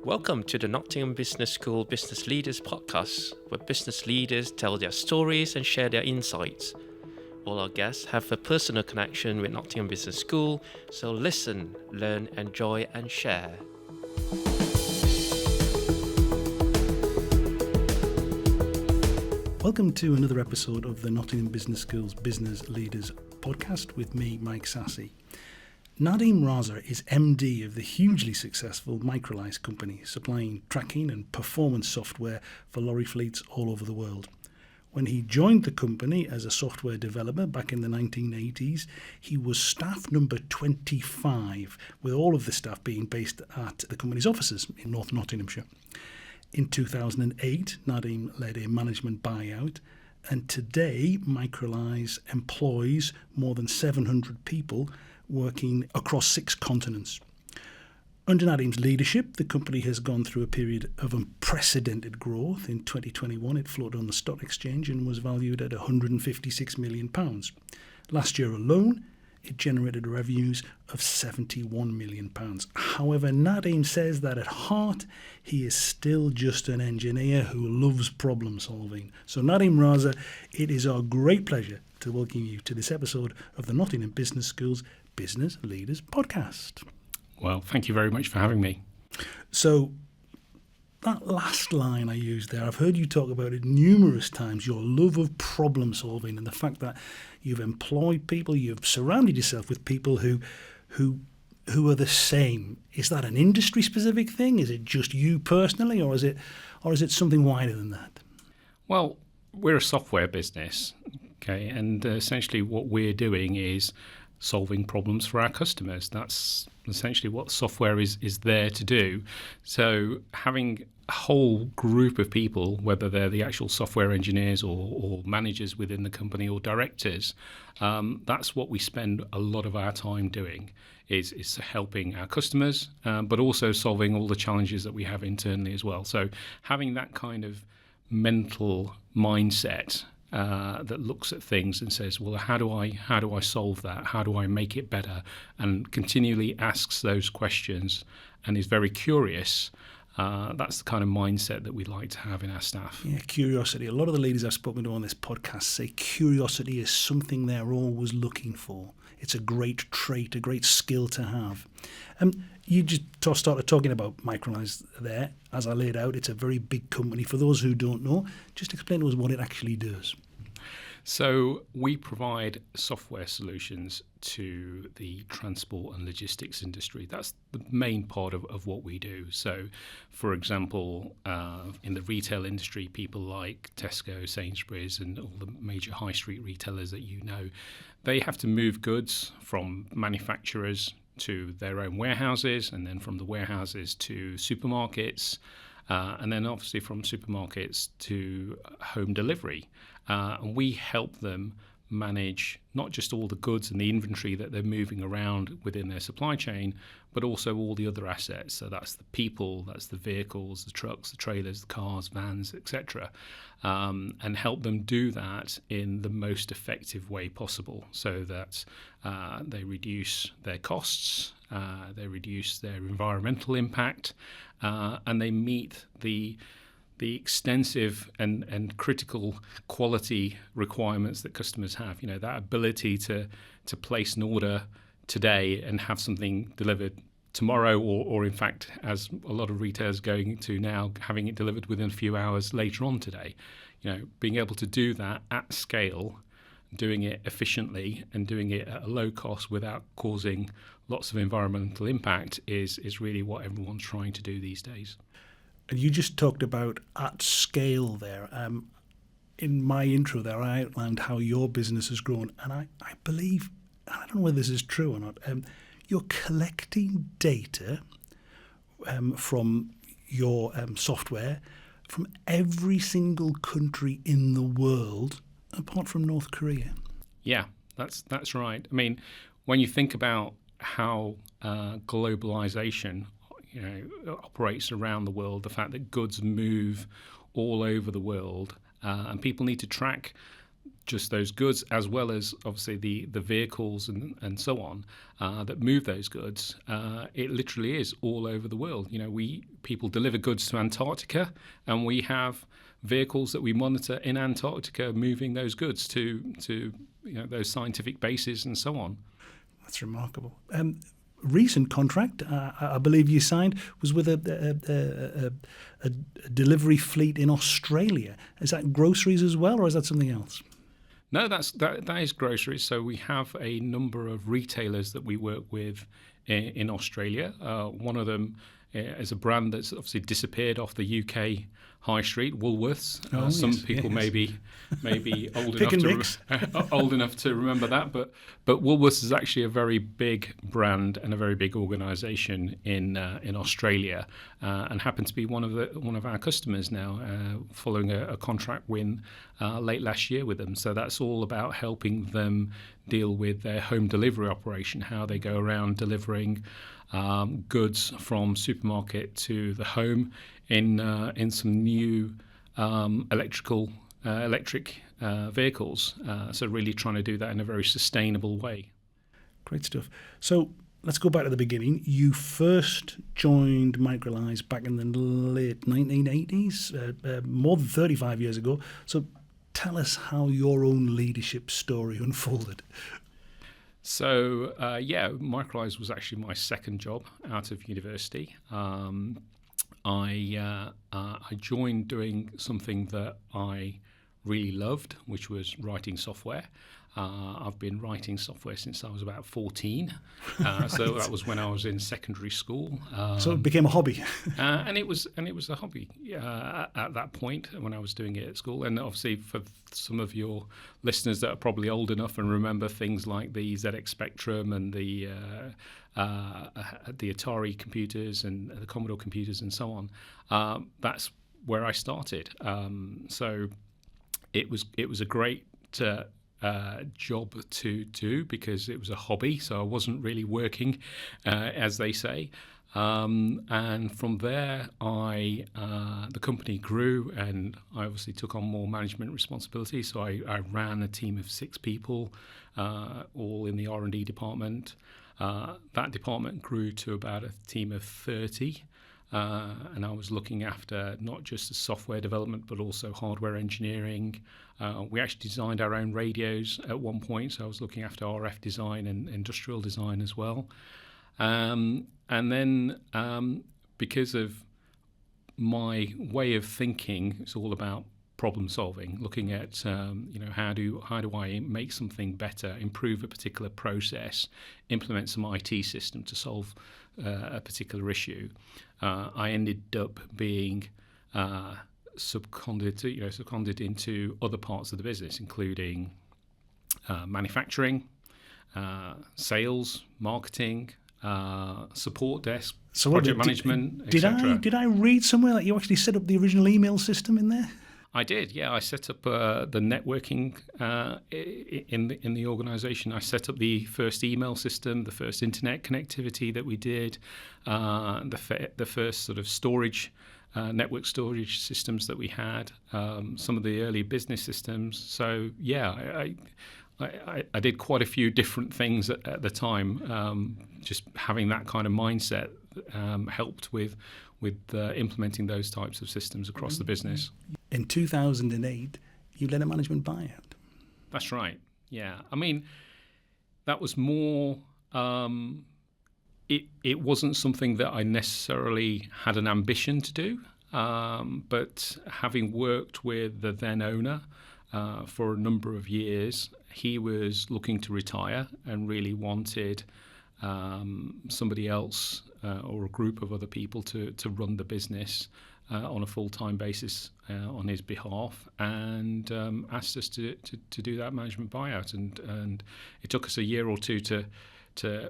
Welcome to the Nottingham Business School Business Leaders podcast, where business leaders tell their stories and share their insights. All our guests have a personal connection with Nottingham Business School, so listen, learn, enjoy, and share. Welcome to another episode of the Nottingham Business School's Business Leaders podcast with me, Mike Sassy. Nadeem Raza is MD of the hugely successful Microlise company, supplying tracking and performance software for lorry fleets all over the world. When he joined the company as a software developer back in the 1980s, he was staff number 25, with all of the staff being based at the company's offices in North Nottinghamshire. In 2008, Nadeem led a management buyout, and today Microlise employs more than 700 people working across 6 continents. Under Nadeem's leadership, the company has gone through a period of unprecedented growth. In 2021, it floated on the stock exchange and was valued at £156 million. Last year alone, it generated revenues of £71 million. However, Nadeem says that at heart, he is still just an engineer who loves problem solving. So Nadeem Raza, it is our great pleasure to welcome you to this episode of the Nottingham Business School's Business Leaders podcast. Well, thank you very much for having me. So that last line I used there, I've heard you talk about it numerous times, your love of problem solving and the fact that you've employed people, you've surrounded yourself with people who are the same. Is that an industry specific thing? Is it just you personally, or is it something wider than that? Well, we're a software business, okay, and essentially what we're doing is solving problems for our customers. That's essentially what software is there to do. So having a whole group of people, whether they're the actual software engineers or managers within the company or directors, that's what we spend a lot of our time doing, is helping our customers, but also solving all the challenges that we have internally as well. So having that kind of mental mindset that looks at things and says, well, how do I solve that? How do I make it better? And continually asks those questions and is very curious. That's the kind of mindset that we'd like to have in our staff. Yeah, curiosity. A lot of the ladies I've spoken to on this podcast say curiosity is something they're always looking for. It's a great trait, a great skill to have. You just started talking about Microlise there. As I laid out, it's a very big company. For those who don't know, just explain to us what it actually does. So we provide software solutions to the transport and logistics industry. That's the main part of what we do. So, for example, in the retail industry, people like Tesco, Sainsbury's and all the major high street retailers that you know, they have to move goods from manufacturers to their own warehouses, and then from the warehouses to supermarkets, and then obviously from supermarkets to home delivery. And we help them manage not just all the goods and the inventory that they're moving around within their supply chain, but also all the other assets. So that's the people, that's the vehicles, the trucks, the trailers, the cars, vans, etc. And help them do that in the most effective way possible so that they reduce their costs, they reduce their environmental impact, and they meet the extensive and critical quality requirements that customers have. You know, that ability to place an order today and have something delivered tomorrow, or in fact, as a lot of retailers are going to now, having it delivered within a few hours later on today. You know, being able to do that at scale, doing it efficiently and doing it at a low cost without causing lots of environmental impact is really what everyone's trying to do these days. And you just talked about at scale there. In my intro there, I outlined how your business has grown. And I believe, I don't know whether this is true or not, you're collecting data from your software from every single country in the world, apart from North Korea. Yeah, that's right. I mean, when you think about how globalization operates around the world, the fact that goods move all over the world, and people need to track just those goods, as well as obviously the vehicles and so on that move those goods. It literally is all over the world. People deliver goods to Antarctica, and we have vehicles that we monitor in Antarctica moving those goods to those scientific bases and so on. That's remarkable. Recent contract, I believe you signed, was with a delivery fleet in Australia. Is that groceries as well, or is that something else? No, that is groceries. So we have a number of retailers that we work with in Australia. One of them is a brand that's obviously disappeared off the UK high street, Woolworths. Some people may be old enough to remember that, but Woolworths is actually a very big brand and a very big organisation in Australia, and happened to be one of our customers now, following a contract win late last year with them. So that's all about helping them deal with their home delivery operation, how they go around delivering goods from supermarket to the home in some new electric vehicles. So really trying to do that in a very sustainable way. Great stuff. So let's go back to the beginning. You first joined Microlise back in the late 1980s, more than 35 years ago. So tell us how your own leadership story unfolded. So, Microlise was actually my second job out of university. I joined doing something that I really loved, which was writing software. I've been writing software since I was about 14. Right. So that was when I was in secondary school. So it became a hobby. and it was a hobby at that point when I was doing it at school. And obviously for some of your listeners that are probably old enough and remember things like the ZX Spectrum and the Atari computers and the Commodore computers and so on, that's where I started. So it was a great job to do because it was a hobby, so I wasn't really working, as they say. And from there, the company grew, and I obviously took on more management responsibility. So I ran a team of 6 people, all in the R&D department. That department grew to about a team of 30. And I was looking after not just the software development, but also hardware engineering. We actually designed our own radios at one point, so I was looking after RF design and industrial design as well. And then because of my way of thinking, it's all about problem solving, looking at how do I make something better, improve a particular process, implement some IT system to solve a particular issue. I ended up being seconded into other parts of the business, including manufacturing, sales, marketing, support desk, so project management, etc. Did I read somewhere that you actually set up the original email system in there? I did, yeah. I set up the networking in the organisation. I set up the first email system, the first internet connectivity that we did, the first sort of storage, network storage systems that we had, some of the early business systems. So yeah, I did quite a few different things at the time. Just having that kind of mindset helped with implementing those types of systems across the business. In 2008, you led a management buyout. That's right. Yeah. I mean, that was more. It wasn't something that I necessarily had an ambition to do, but having worked with the then owner for a number of years, he was looking to retire and really wanted somebody else or a group of other people to run the business on a full-time basis on his behalf, and asked us to do that management buyout. And it took us a year or two to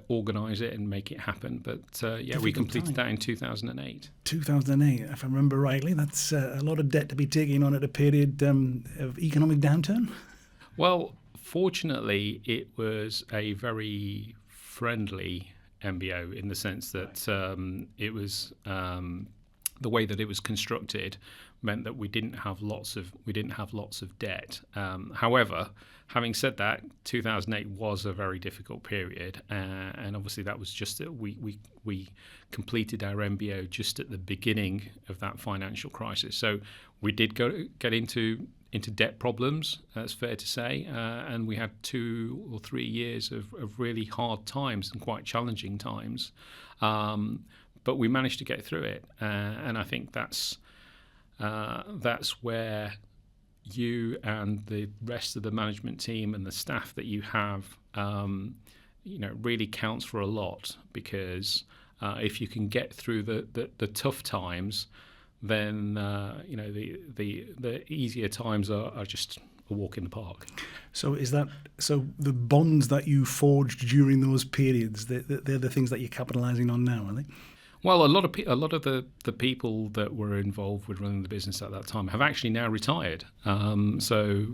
organise it and make it happen. But we completed that in 2008. 2008, if I remember rightly. That's a lot of debt to be taking on at a period of economic downturn. Well, fortunately, it was a very friendly MBO in the sense that it was the way that it was constructed meant that we didn't have lots of debt. However, having said that, 2008 was a very difficult period, and obviously that was just that we completed our MBO just at the beginning of that financial crisis. So we did get into debt problems, that's fair to say, and we had 2 or 3 years of really hard times and quite challenging times. But we managed to get through it, and I think that's where you and the rest of the management team and the staff that you have, really counts for a lot. Because if you can get through the tough times, then the easier times are just a walk in the park. So the bonds that you forged during those periods, they're the things that you're capitalising on now, are they? Well, a lot of the people that were involved with running the business at that time have actually now retired. So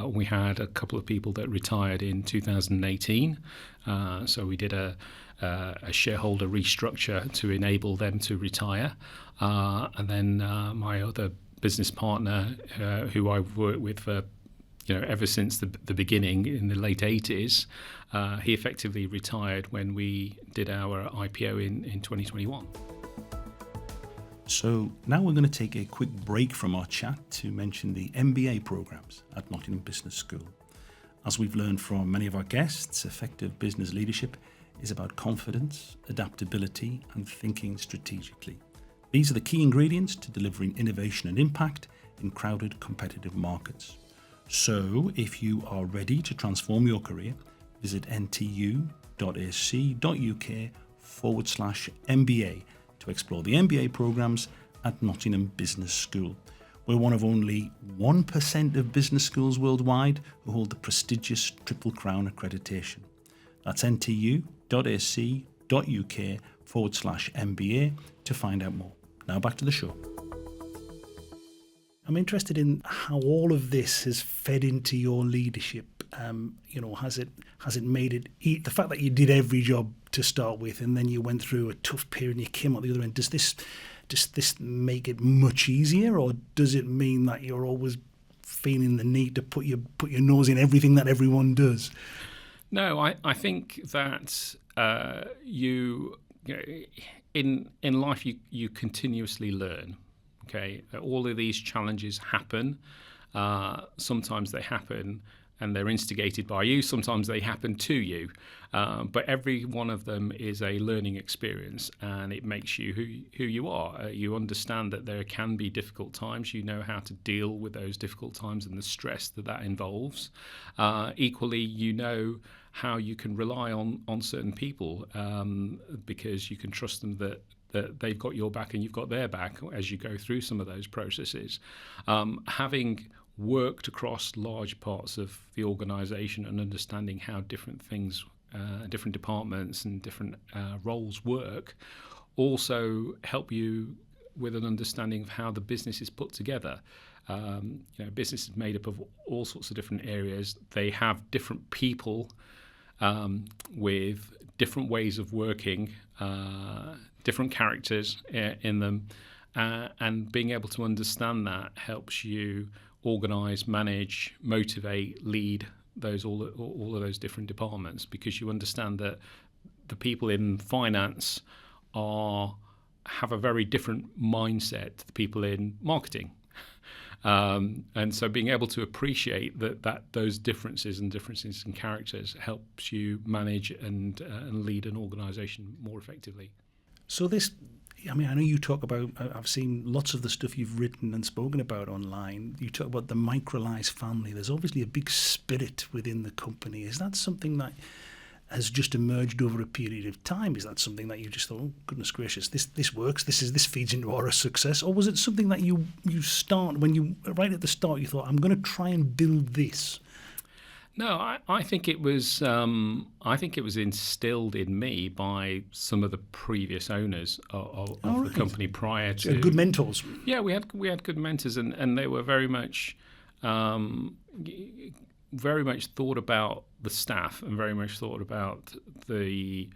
we had a couple of people that retired in 2018. So we did a shareholder restructure to enable them to retire. And then my other business partner, who I've worked with for ever since the beginning in the late 80s, he effectively retired when we did our IPO in 2021. So now we're going to take a quick break from our chat to mention the MBA programs at Nottingham Business School. As we've learned from many of our guests, effective business leadership is about confidence, adaptability, and thinking strategically. These are the key ingredients to delivering innovation and impact in crowded, competitive markets. So, if you are ready to transform your career, visit ntu.ac.uk/MBA to explore the MBA programs at Nottingham Business School. We're one of only 1% of business schools worldwide who hold the prestigious Triple Crown accreditation. That's ntu.ac.uk/MBA to find out more. Now back to the show. I'm interested in how all of this has fed into your leadership. Has it made it the fact that you did every job to start with, and then you went through a tough period and you came out the other end? Does this make it much easier, or does it mean that you're always feeling the need to put your nose in everything that everyone does? No, I think that in life you continuously learn. Okay, all of these challenges happen. Sometimes they happen and they're instigated by you. Sometimes they happen to you. But every one of them is a learning experience, and it makes you who you are. You understand that there can be difficult times. You know how to deal with those difficult times and the stress that involves. Equally, you know how you can rely on certain people because you can trust them that they've got your back and you've got their back as you go through some of those processes. Having worked across large parts of the organisation and understanding how different things, different departments and different roles work, also help you with an understanding of how the business is put together. Business is made up of all sorts of different areas. They have different people with different ways of working, different characters in them, and being able to understand that helps you organise, manage, motivate, lead all of those different departments, because you understand that the people in finance have a very different mindset to the people in marketing. And so being able to appreciate that those differences in characters helps you manage and lead an organisation more effectively. So I know you talk about, I've seen lots of the stuff you've written and spoken about online. You talk about the Microlise family. There's obviously a big spirit within the company. Is that something that has just emerged over a period of time? Is that something that you just thought, oh, goodness gracious, this works, this feeds into our success? Or was it something that you start, when you, right at the start, you thought, I'm going to try and build this? No, I think it was instilled in me by some of the previous owners of the company prior to. Good mentors. Yeah, we had good mentors, and they were very much thought about the staff, and very much thought about the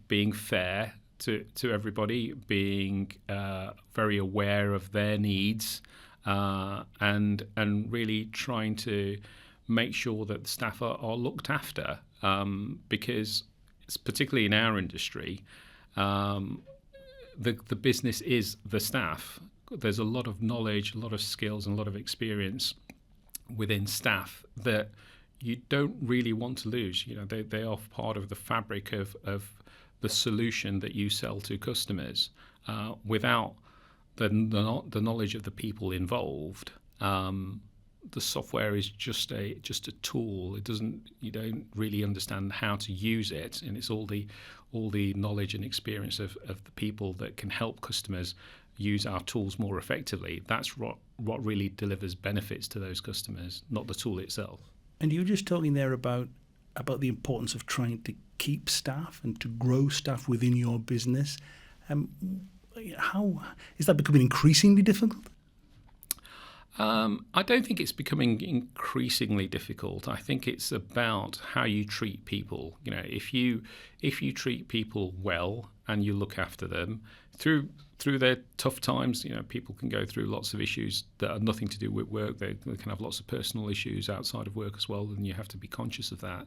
being fair to everybody, being very aware of their needs, and really trying to make sure that the staff are looked after, because it's particularly in our industry, the business is the staff. There's a lot of knowledge, a lot of skills, and a lot of experience within staff that you don't really want to lose. They are part of the fabric of the solution that you sell to customers. Without the knowledge of the people involved, the software is just a tool. You don't really understand how to use it, and it's all the knowledge and experience of the people that can help customers use our tools more effectively. That's what really delivers benefits to those customers, not the tool itself. And you were just talking there about the importance of trying to keep staff and to grow staff within your business. How is that becoming increasingly difficult? I don't think it's becoming increasingly difficult. I think it's about how you treat people. If you treat people well and you look after them through their tough times, people can go through lots of issues that are nothing to do with work. They can have lots of personal issues outside of work as well, and you have to be conscious of that.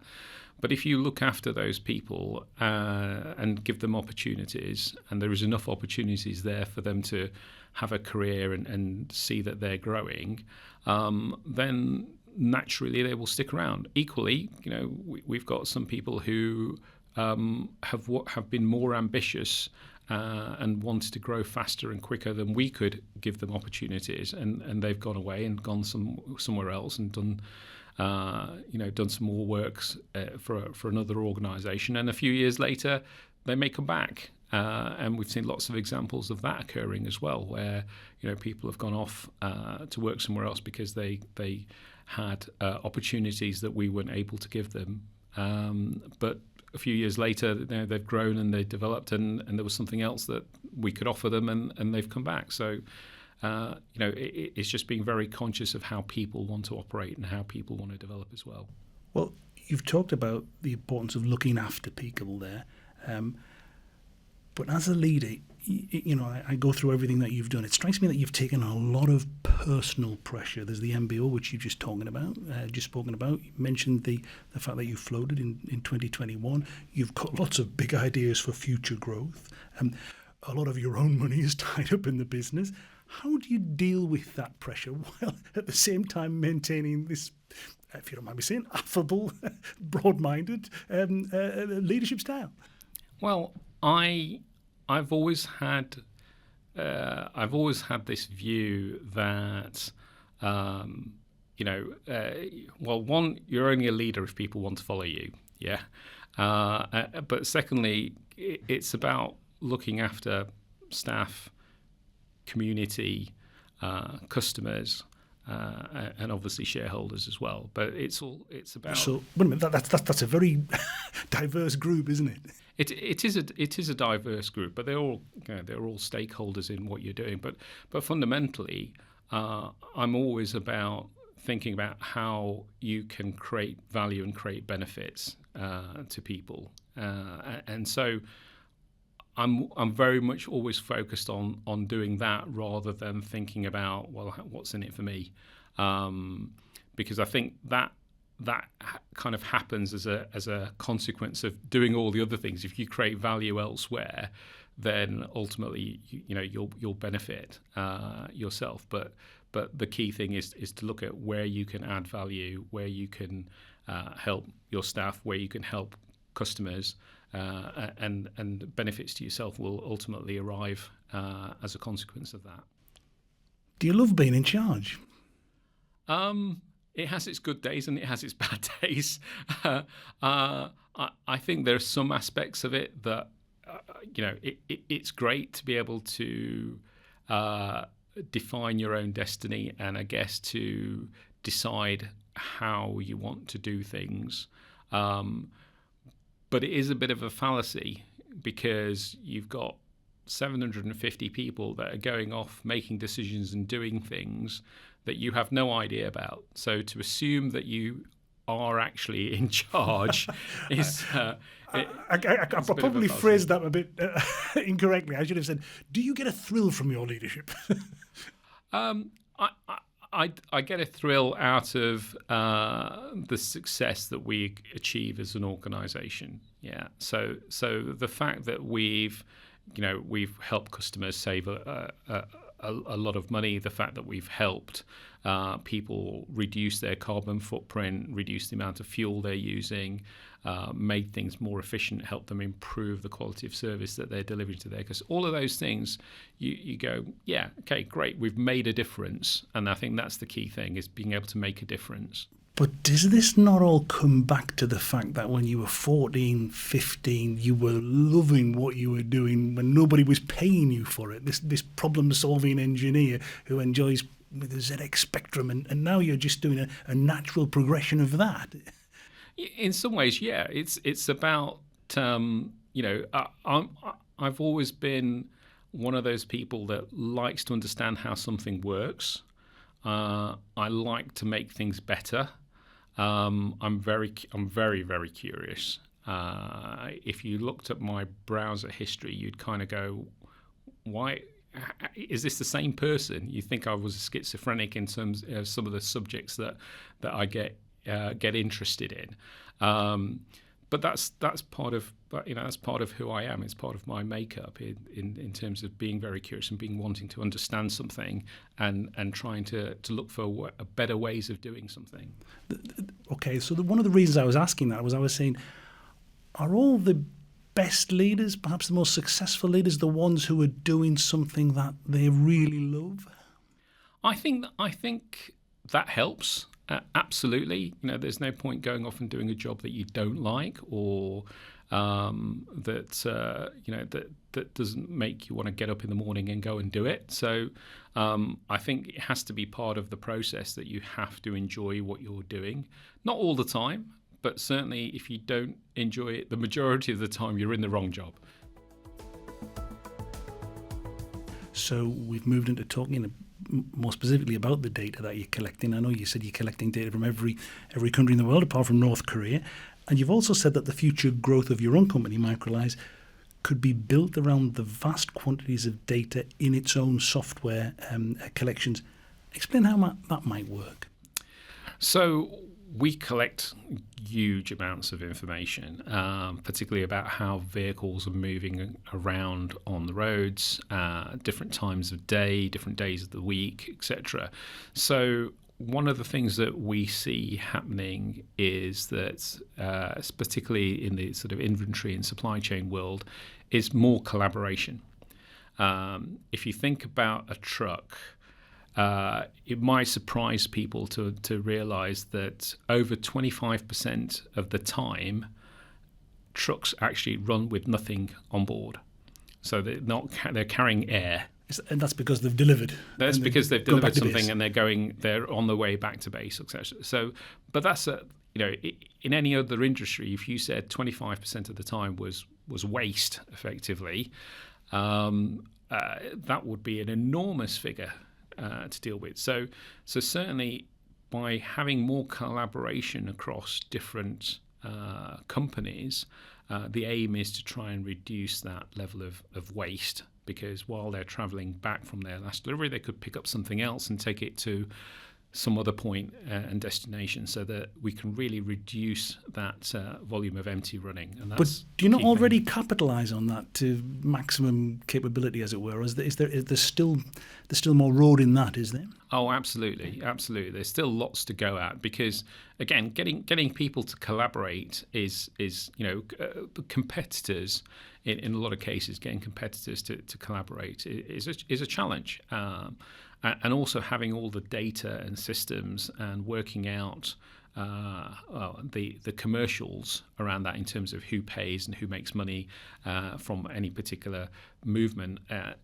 But if you look after those people and give them opportunities, and there is enough opportunities there for them to have a career and see that they're growing, then naturally they will stick around. Equally, we've got some people who have been more ambitious and wanted to grow faster and quicker than we could give them opportunities, and they've gone away and gone somewhere else and done some more works for another organisation, and a few years later they may come back. And we've seen lots of examples of that occurring as well, where people have gone off to work somewhere else because they had opportunities that we weren't able to give them. But a few years later, they've grown and they've developed, and there was something else that we could offer them, and they've come back. So it's just being very conscious of how people want to operate and how people want to develop as well. Well, you've talked about the importance of looking after people there. But as a leader, I go through everything that you've done. It strikes me that you've taken a lot of personal pressure. There's the MBO, which you've just spoken about. You mentioned the fact that you floated in 2021. You've got lots of big ideas for future growth. A lot of your own money is tied up in the business. How do you deal with that pressure while at the same time maintaining this, if you don't mind me saying, affable, broad-minded leadership style? Well, I've always had this view that one, you're only a leader if people want to follow you, yeah. But secondly, it's about looking after staff, community, customers, and obviously shareholders as well. But it's about. So wait a minute, that's a very diverse group, isn't it? It is a diverse group, but they're all stakeholders in what you're doing. But fundamentally, I'm always about thinking about how you can create value and create benefits to people, and so I'm very much always focused on doing that rather than thinking about what's in it for me, because I think that kind of happens as a consequence of doing all the other things. If you create value elsewhere, then ultimately you'll benefit yourself. But the key thing is to look at where you can add value, where you can help your staff, where you can help customers, and benefits to yourself will ultimately arrive as a consequence of that. Do you love being in charge? It has its good days and it has its bad days. I think there are some aspects of it that, it's great to be able to define your own destiny and I guess to decide how you want to do things. But it is a bit of a fallacy because you've got 750 people that are going off making decisions and doing things that you have no idea about. So to assume that you are actually in charge is I probably phrased that a bit incorrectly. I should have said, do you get a thrill from your leadership? I get a thrill out of the success that we achieve as an organisation. Yeah. So the fact that we've helped customers save a lot of money, the fact that we've helped people reduce their carbon footprint, reduce the amount of fuel they're using, made things more efficient, help them improve the quality of service that they're delivering to their customers. All of those things, you go, yeah, okay, great, we've made a difference. And I think that's the key thing, is being able to make a difference. But does this not all come back to the fact that when you were 14, 15, you were loving what you were doing when nobody was paying you for it? This problem-solving engineer who enjoys the ZX Spectrum, and now you're just doing a natural progression of that. In some ways, yeah. It's about, I've always been one of those people that likes to understand how something works. I like to make things better. I'm very, very curious. If you looked at my browser history, you'd kind of go, why is this the same person? You think I was schizophrenic in terms of some of the subjects that I get interested in. But that's part of who I am. It's part of my makeup in terms of being very curious and wanting to understand something and trying to look for better ways of doing something. Okay, so one of the reasons I was asking that was I was saying, are all the best leaders, perhaps the most successful leaders, the ones who are doing something that they really love? I think that helps. Absolutely. There's no point going off and doing a job that you don't like, or that doesn't make you want to get up in the morning and go and do it. So I think it has to be part of the process that you have to enjoy what you're doing. Not all the time, but certainly if you don't enjoy it, the majority of the time you're in the wrong job. So we've moved into talking more specifically about the data that you're collecting. I know you said you're collecting data from every country in the world apart from North Korea. And you've also said that the future growth of your own company, Microlise, could be built around the vast quantities of data in its own software collections. Explain how that might work. So we collect huge amounts of information, particularly about how vehicles are moving around on the roads, different times of day, different days of the week, etc. So one of the things that we see happening is that, particularly in the sort of inventory and supply chain world, is more collaboration. If you think about a truck, it might surprise people to realize that over 25% of the time, trucks actually run with nothing on board. So they're carrying air. And that's because they've delivered. That's because they've delivered something and they're on their way back to base, etc. So, but that's in any other industry, if you said 25% of the time was waste, effectively, that would be an enormous figure to deal with. So certainly by having more collaboration across different companies, the aim is to try and reduce that level of waste, because while they're travelling back from their last delivery, they could pick up something else and take it to some other point and destination, so that we can really reduce that volume of empty running. And that's but do you not already capitalise on that to maximum capability, as it were? Or is there still more road in that, is there? Oh, absolutely. There's still lots to go at, because again, getting people to collaborate is competitors. In a lot of cases, getting competitors to collaborate is a challenge. And also having all the data and systems and working out the commercials around that in terms of who pays and who makes money from any particular movement.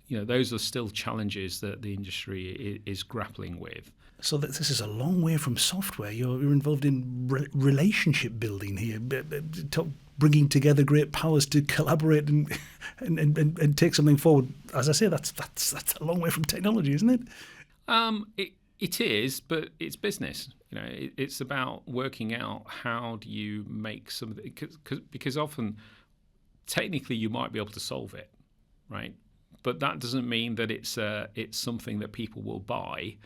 Those are still challenges that the industry is grappling with. So this is a long way from software. You're involved in relationship building here, bringing together great powers to collaborate and take something forward. As I say, that's a long way from technology, isn't it? It is, but it's business. It's about working out how do you make some of the, because often technically you might be able to solve it, right? But that doesn't mean that it's something that people will buy,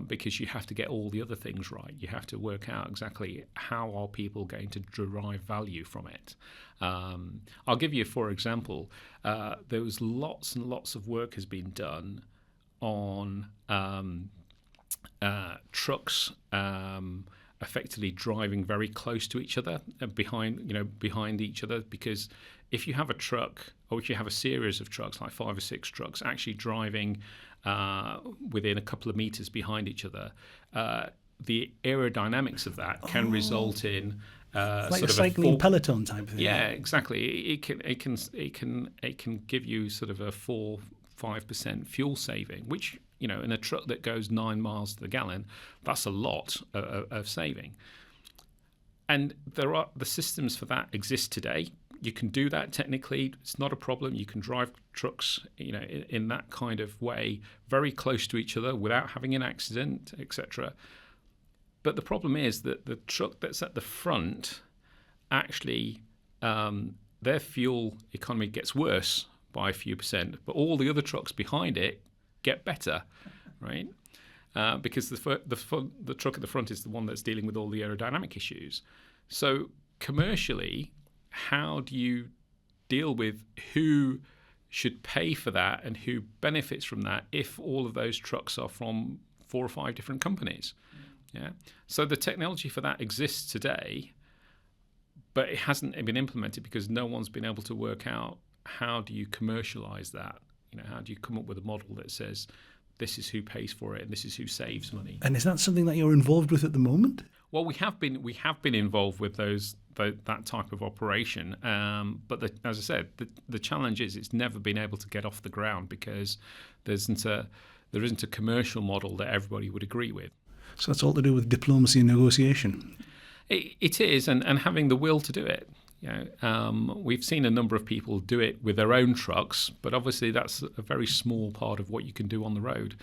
because you have to get all the other things right. You have to work out exactly how are people going to derive value from it. I'll give you, for example, there was lots and lots of work has been done on trucks effectively driving very close to each other, behind each other, because if you have a truck, or if you have a series of trucks, like 5 or 6 trucks, actually driving within a couple of meters behind each other, the aerodynamics of that can result in like sort a of cycling peloton type thing. Yeah, exactly. It can give you sort of a 4-5% fuel saving, which, in a truck that goes 9 miles to the gallon, that's a lot of saving. And the systems for that exist today. You can do that technically. It's not a problem. You can drive trucks, in that kind of way, very close to each other without having an accident, etc. But the problem is that the truck that's at the front, actually, their fuel economy gets worse by a few percent, but all the other trucks behind it get better, right? Because the truck at the front is the one that's dealing with all the aerodynamic issues. So commercially, how do you deal with who should pay for that and who benefits from that if all of those trucks are from 4 or 5 different companies? Yeah. So the technology for that exists today, but it hasn't been implemented because no one's been able to work out how do you commercialize that. How do you come up with a model that says this is who pays for it and this is who saves money? And is that something that you're involved with at the moment? Well, we have been involved with that type of operation, but as I said, the challenge is it's never been able to get off the ground because there isn't a commercial model that everybody would agree with. So that's all to do with diplomacy and negotiation. It is, and having the will to do it. We've seen a number of people do it with their own trucks, but obviously that's a very small part of what you can do on the road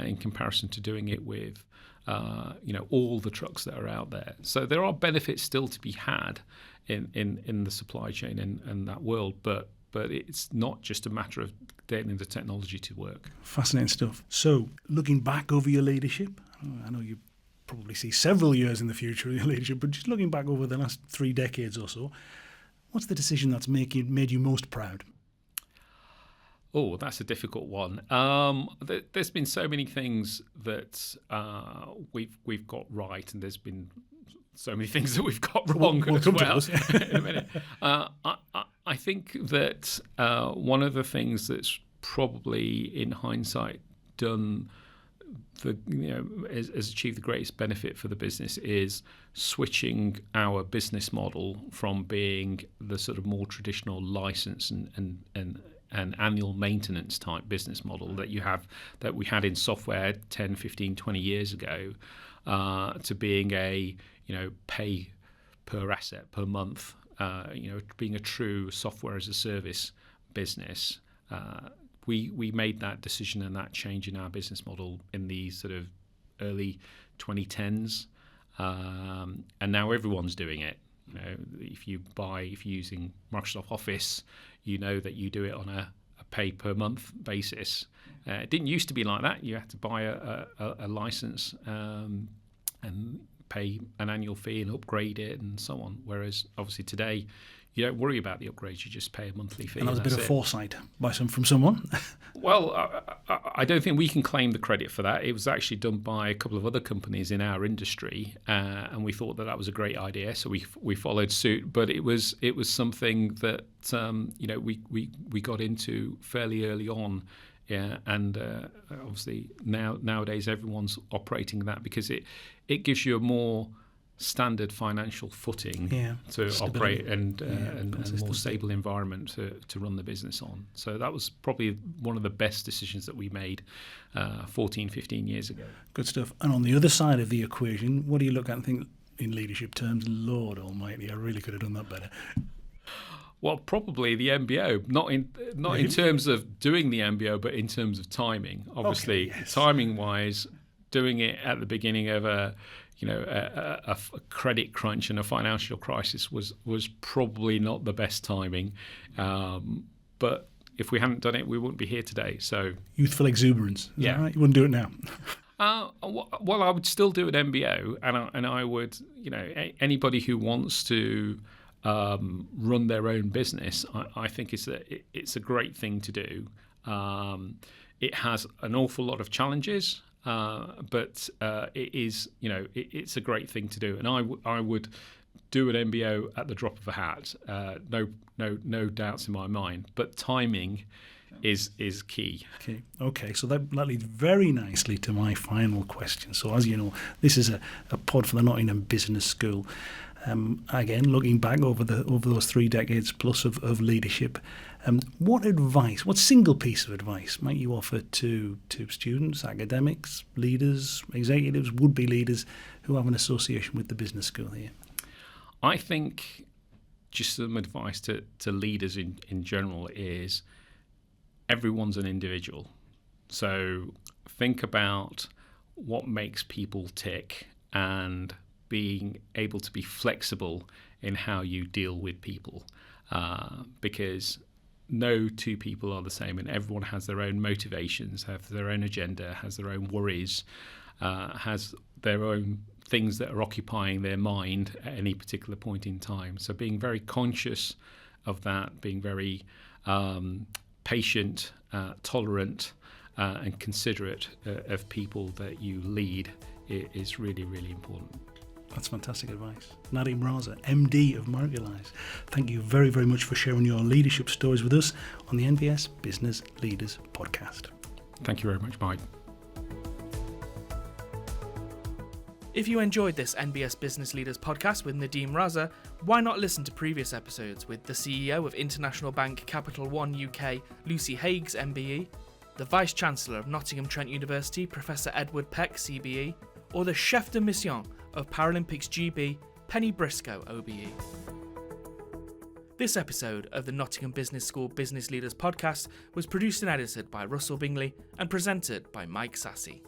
in comparison to doing it with all the trucks that are out there. So there are benefits still to be had in the supply chain and that world, but it's not just a matter of getting the technology to work. Fascinating stuff. So looking back over your leadership, I know you probably see several years in the future of your leadership, but just looking back over the last 3 decades or so, what's the decision that's made you most proud? Oh, that's a difficult one. There's been so many things that we've got right, and there's been so many things that we've got wrong as well. In a minute. I think that one of the things that's probably, in hindsight, done has achieved the greatest benefit for the business is switching our business model from being the sort of more traditional license and annual maintenance type business model that we had in software 10, 15, 20 years ago, to being a pay per asset per month, being a true software as a service business. We made that decision and that change in our business model in the sort of early 2010s, and now everyone's doing it. If you're using Microsoft Office, that you do it on a pay per month basis. It didn't used to be like that. You had to buy a license and pay an annual fee and upgrade it and so on. Whereas obviously today, you don't worry about the upgrades. You just pay a monthly fee. And that was a bit of foresight from someone. Well, I don't think we can claim the credit for that. It was actually done by a couple of other companies in our industry, and we thought that was a great idea, so we followed suit. But it was something that we got into fairly early on. Yeah, and obviously nowadays everyone's operating that because it gives you a more standard financial footing to operate and a more stable environment to run the business on. So that was probably one of the best decisions that we made 14, 15 years ago. Good stuff. And on the other side of the equation, what do you look at and think in leadership terms, Lord almighty, I really could have done that better? Well, probably the MBO, not in terms of doing the MBO, but in terms of timing. Obviously, timing-wise, doing it at the beginning of a a credit crunch and a financial crisis was probably not the best timing. But if we hadn't done it, we wouldn't be here today. So youthful exuberance, is that right? You wouldn't do it now. Well, I would still do an MBO, and I would, anybody who wants to run their own business, I think it's a great thing to do. It has an awful lot of challenges, but it is, it's a great thing to do, and I would do an MBO at the drop of a hat. No doubts in my mind. But timing is key. Okay. So that leads very nicely to my final question. So as you know, this is a pod for the Nottingham Business School. Again, looking back over those 3 decades plus of leadership, what single piece of advice might you offer to students, academics, leaders, executives, would-be leaders who have an association with the business school here? I think just some advice to leaders in general is everyone's an individual. So think about what makes people tick and being able to be flexible in how you deal with people, because no two people are the same, and everyone has their own motivations, have their own agenda, has their own worries, has their own things that are occupying their mind at any particular point in time. So being very conscious of that, being very patient, tolerant, and considerate of people that you lead is really, really important. That's fantastic advice. Nadeem Raza, MD of Microlise, thank you very, very much for sharing your leadership stories with us on the NBS Business Leaders podcast. Thank you very much, Mike. If you enjoyed this NBS Business Leaders podcast with Nadeem Raza, why not listen to previous episodes with the CEO of International Bank Capital One UK, Lucy Haighes, MBE, the Vice Chancellor of Nottingham Trent University, Professor Edward Peck, CBE, or the Chef de Mission of Paralympics GB, Penny Briscoe, OBE. This episode of the Nottingham Business School Business Leaders podcast was produced and edited by Russell Bingley and presented by Mike Sassy.